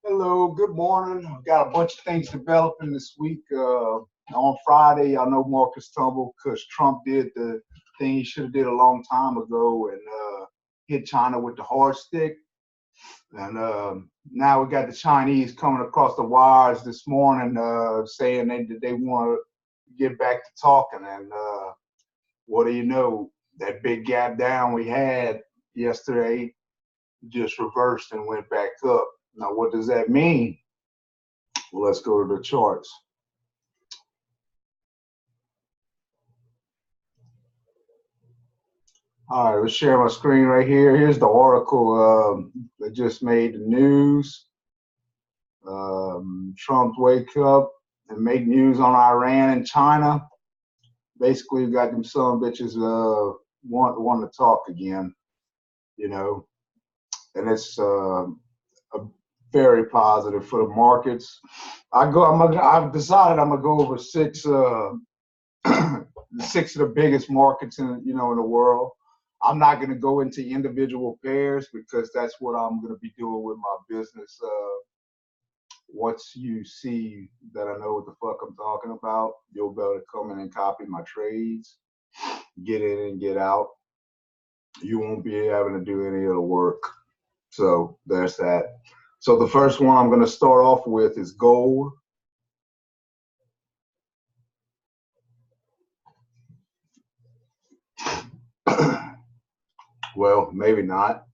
Hello, good morning. I've got a bunch of things developing this week. On Friday, I know Marcus tumbled because Trump did the thing he should have did a long time ago and hit China with the hard stick. And now we got the Chinese coming across the wires this morning saying they want to get back to talking. And what do you know? That big gap down we had yesterday just reversed and went back up. Now, what does that mean? Well, let's go to the charts. All right, let's share my screen right here. Here's the article that just made the news. Trump wake up and make news on Iran and China. Basically, got them some bitches want to talk again, you know, and it's a very positive for the markets. I've decided I'm gonna go over six of the biggest markets in the world. I'm not going to go into individual pairs because that's what I'm going to be doing with my business. Once you see that I know what the fuck I'm talking about, you'll be able to come in and copy my trades, get in and get out. You won't be having to do any of the work. So there's that. So the first one I'm going to start off with is gold. Well, maybe not,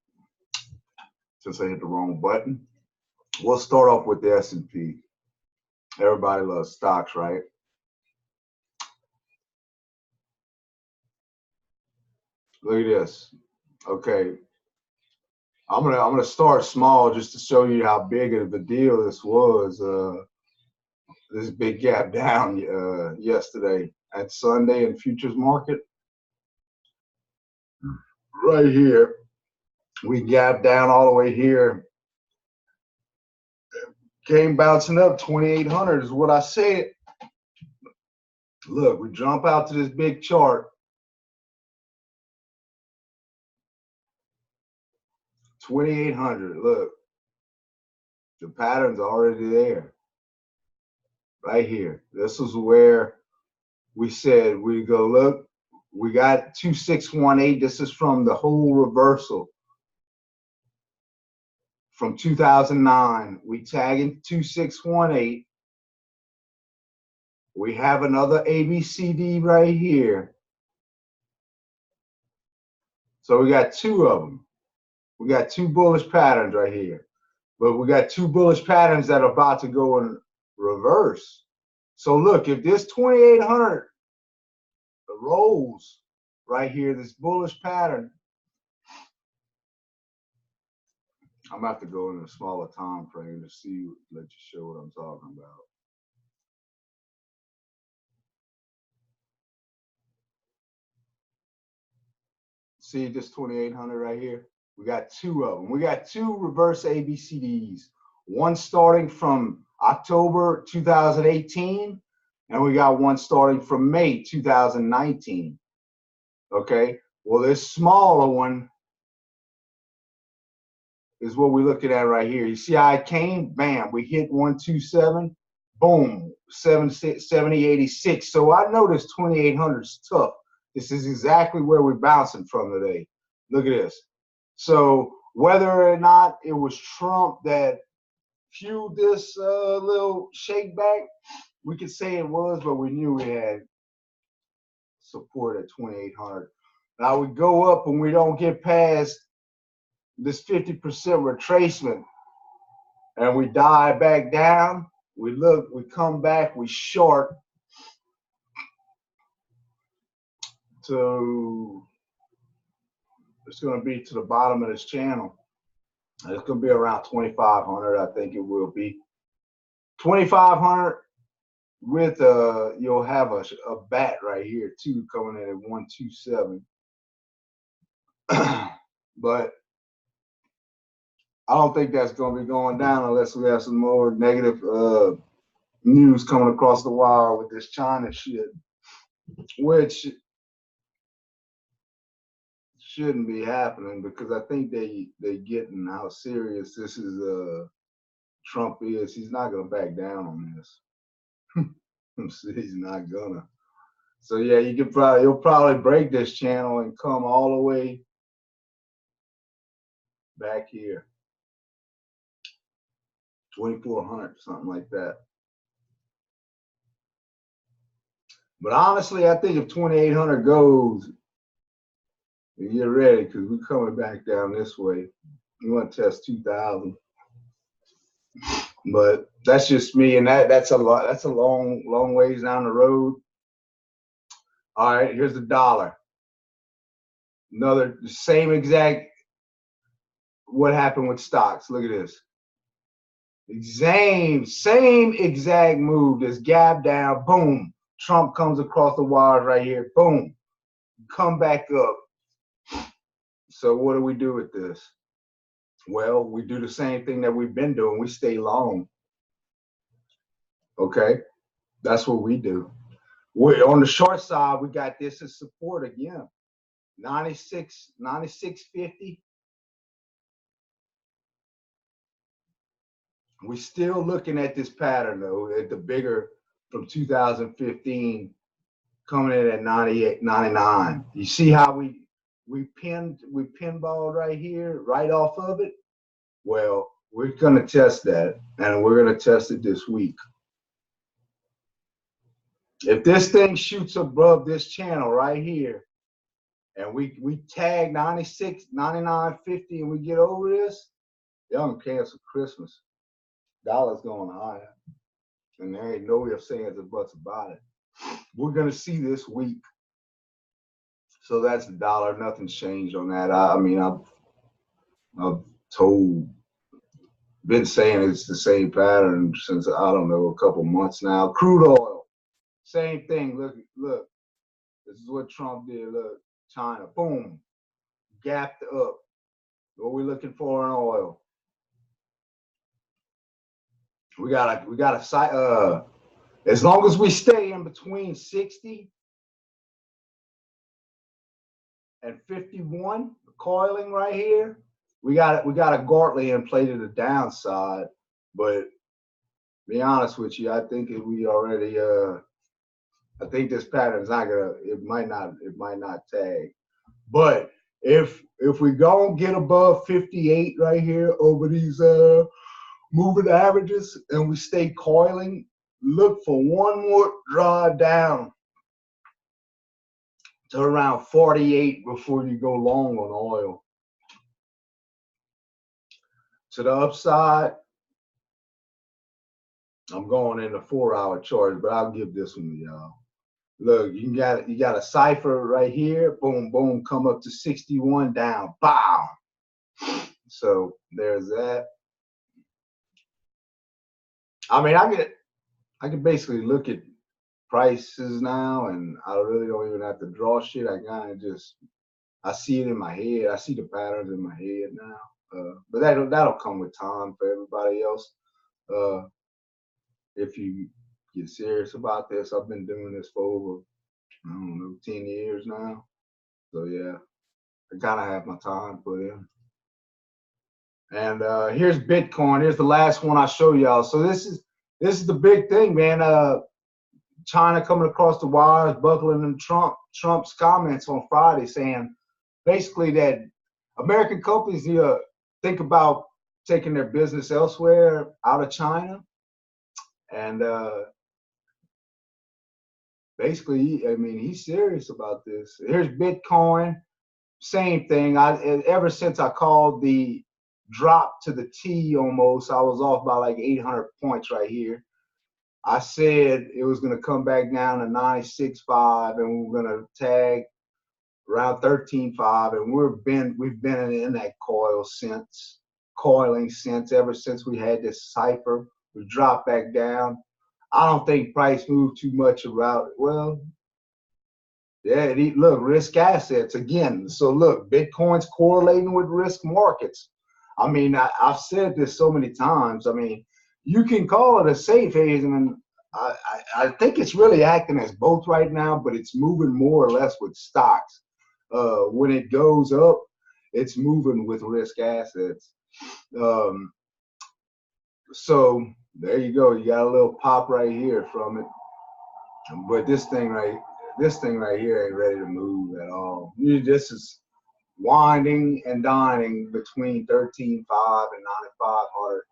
since I hit the wrong button. We'll start off with the S&P. Everybody loves stocks, right? Look at this. Okay, I'm gonna start small just to show you how big of a deal this was. This big gap down yesterday at Sunday in futures market. Right here, we gapped down all the way here. Came bouncing up 2,800 is what I said. Look, we jump out to this big chart. 2,800. Look, the pattern's already there. Right here. This is where we said we go look. We got 2618. This is from the whole reversal from 2009. We tagging 2618. We have another ABCD right here. So we got two of them. We got two bullish patterns right here. But we got two bullish patterns that are about to go in reverse. So look, if this 2800 rolls right here, this bullish pattern, I'm gonna have to go in a smaller time frame to see, let you show what I'm talking about. See this 2800 right here? We got two of them. We got two reverse ABCDs. One starting from October 2018, and we got one starting from May 2019. Okay. Well, this smaller one is what we're looking at right here. You see how it came? Bam, we hit 127, boom, 70, 86. So I know this 2800 is tough. This is exactly where we're bouncing from today. Look at this. So whether or not it was Trump that fueled this little shake back, we could say it was, but we knew we had support at 2800. Now we go up and we don't get past this 50% retracement and we dive back down, we look, we come back, we short to, it's going to be to the bottom of this channel. And it's going to be around 2,500, I think it will be. 2,500 with you'll have a bat right here too coming in at 127. But I don't think that's going to be going down unless we have some more negative news coming across the wire with this China shit, which shouldn't be happening because I think they getting how serious this is Trump is. He's not gonna back down on this. He's not gonna. So yeah, you'll probably break this channel and come all the way back here, 2,400, something like that. But honestly, I think if 2,800 goes, you get ready because we're coming back down this way. We want to test 2,000. But that's just me, and that's a lot. That's a long ways down the road. All right, here's the dollar. Another same exact. What happened with stocks? Look at this. Same exact move. This gap down. Boom. Trump comes across the wires right here. Boom. Come back up. So what do we do with this? Well, we do the same thing that we've been doing. We stay long. Okay, that's what we do. On the short side, we got this as support again. 96.50. We're still looking at this pattern though, at the bigger from 2015 coming in at 98.99. You see how we pinballed right here, right off of it? Well, we're gonna test that, and we're gonna test it this week. If this thing shoots above this channel right here, and we tag 96, 99.50, and we get over this, y'all can cancel Christmas. Dollar's going higher, and there ain't no ifs, ands, or buts about it. We're gonna see this week. So that's the dollar. Nothing's changed on that. I mean, I've been saying it's the same pattern since, I don't know, a couple months now. Crude oil, same thing. Look. This is what Trump did. Look, China, boom, gapped up. What we looking for in oil? We gotta as long as we stay in between 60 and 51, coiling right here, we got a Gartley in play to the downside. But be honest with you, I think we already I think this pattern's not gonna, it might not tag. But if we go and get above 58 right here over these moving averages and we stay coiling, look for one more draw down to around 48 before you go long on oil. To the upside, I'm going in the 4-hour chart, but I'll give this one to y'all. Look, you got a cipher right here. Boom, boom, come up to 61 down. Bow. So there's that. I mean, I can basically look at prices now, and I really don't even have to draw shit. I kind of just, I see it in my head. I see the patterns in my head now. But that'll come with time for everybody else. If you get serious about this, I've been doing this for over, I don't know, 10 years now. So yeah, I kind of have my time put in. And here's Bitcoin. Here's the last one I show y'all. So this is the big thing, man. China coming across the wires, buckling in Trump's comments on Friday, saying basically that American companies need to think about taking their business elsewhere out of China. And basically, I mean, he's serious about this. Here's Bitcoin, same thing. Ever since I called the drop to the T almost, I was off by like 800 points right here. I said it was going to come back down to 96.5, and we were going to tag around 13.5, and we've been in that coiling since ever since we had this cipher. We dropped back down. I don't think price moved too much around. Well, yeah, look, risk assets again. So look, Bitcoin's correlating with risk markets. I mean, I've said this so many times. I mean, you can call it a safe haven. I think it's really acting as both right now, but it's moving more or less with stocks. When it goes up, it's moving with risk assets. So there you go. You got a little pop right here from it. But this thing right here ain't ready to move at all. This is winding and dining between 13.5 and 9,500.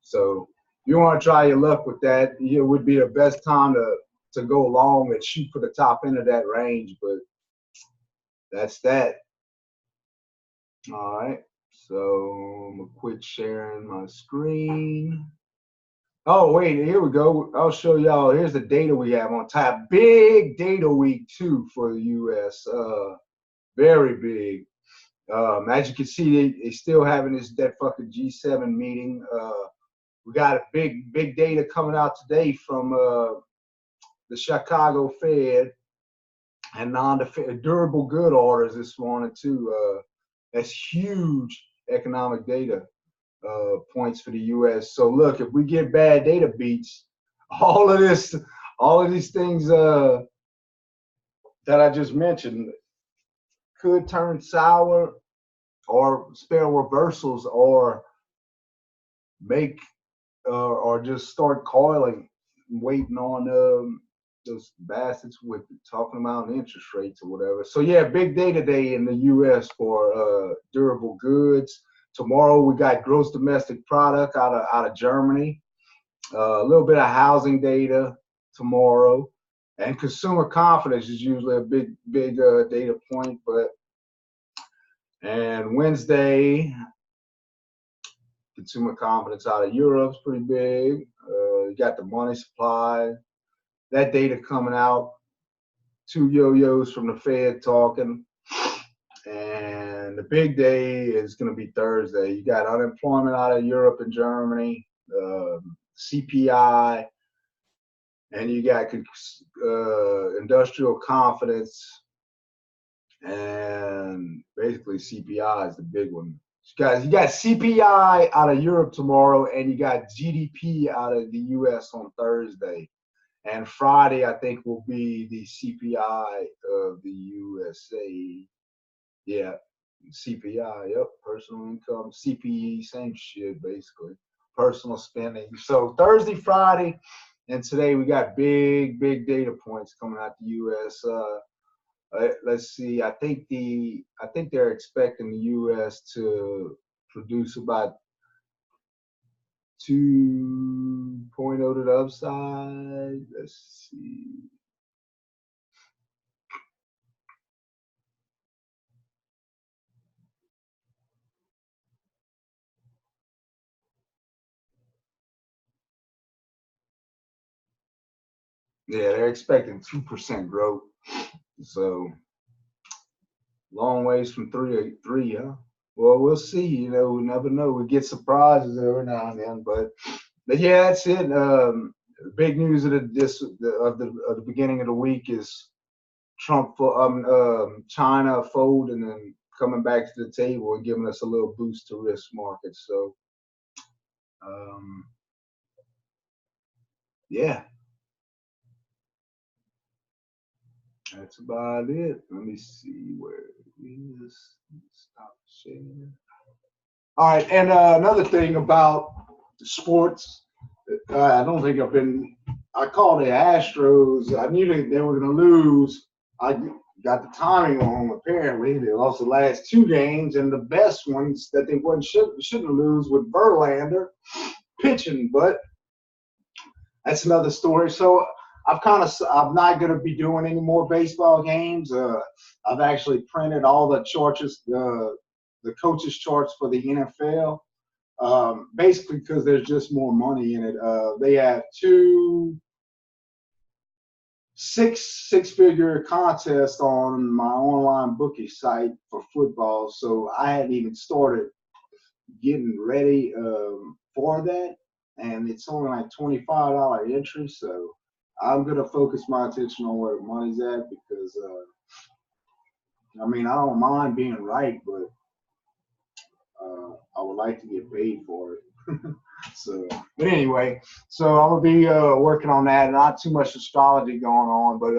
So you want to try your luck with that. It would be the best time to go long and shoot for the top end of that range. But that's that. All right. So I'm gonna quit sharing my screen. Oh, wait, here we go. I'll show y'all. Here's the data we have on tap. Big data week too for the US. Very big. As you can see, they still having that fucking G7 meeting. We got a big data coming out today from the Chicago Fed and durable good orders this morning too. That's huge economic data points for the U.S. So look, if we get bad data beats, all of these things that I just mentioned could turn sour or spell reversals or make or just start coiling, waiting on those bastards with talking about interest rates or whatever. So yeah, big day today in the U.S. for durable goods. Tomorrow we got gross domestic product out of Germany. A little bit of housing data tomorrow, and consumer confidence is usually a big data point. And Wednesday, consumer confidence out of Europe's pretty big. You got the money supply. That data coming out. Two yo-yos from the Fed talking. And the big day is going to be Thursday. You got unemployment out of Europe and Germany, CPI, and you got industrial confidence, and basically CPI is the big one. Guys, you got CPI out of Europe tomorrow, and you got GDP out of the US on Thursday. And Friday, I think, will be the CPI of the USA. Yeah, CPI, yep, personal income, CPE, same shit, basically. Personal spending. So Thursday, Friday, and today we got big data points coming out the US. Let's see. I think they're expecting the U.S. to produce about 2.0 to the upside. Let's see. Yeah, they're expecting 2% growth. So long ways from three, huh? Well, we'll see. You know, we never know. We get surprises every now and then, but yeah, that's it. Big news of the beginning of the week is Trump for China fold and then coming back to the table and giving us a little boost to risk markets. So yeah, that's about it. Let me see where it is. Stop sharing. All right, and another thing about sports, I don't think I called the Astros. I knew they were going to lose. I got the timing wrong, apparently. They lost the last two games, and the best ones that they shouldn't lose with Verlander pitching, but that's another story. So I'm not going to be doing any more baseball games. I've actually printed all the charts, the coaches' charts for the NFL. Basically because there's just more money in it. They have two six-figure contests on my online bookie site for football, so I hadn't even started getting ready for that, and it's only like $25 entry, so I'm gonna focus my attention on where the money's at because I mean I don't mind being right, but I would like to get paid for it. So, but anyway, so I'm gonna be working on that. Not too much astrology going on, but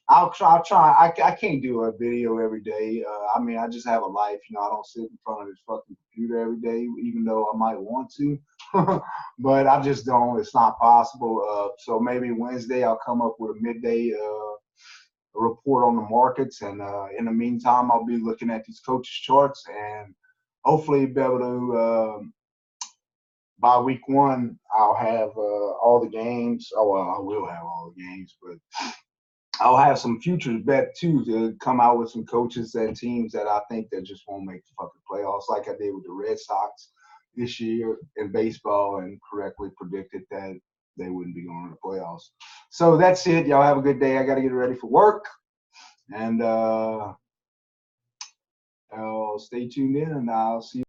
I'll try. I can't do a video every day. I mean, I just have a life. I don't sit in front of this fucking computer every day, even though I might want to. But I just don't. It's not possible. So maybe Wednesday I'll come up with a midday report on the markets, and in the meantime, I'll be looking at these coaches charts and hopefully be able to. By week one, I'll have all the games. Oh, well, I will have all the games, but I'll have some futures bet too to come out with some coaches and teams that I think that just won't make the fucking playoffs, like I did with the Red Sox this year in baseball, and correctly predicted that they wouldn't be going to the playoffs. So that's it. Y'all have a good day. I got to get ready for work, and I'll stay tuned in, and I'll see you.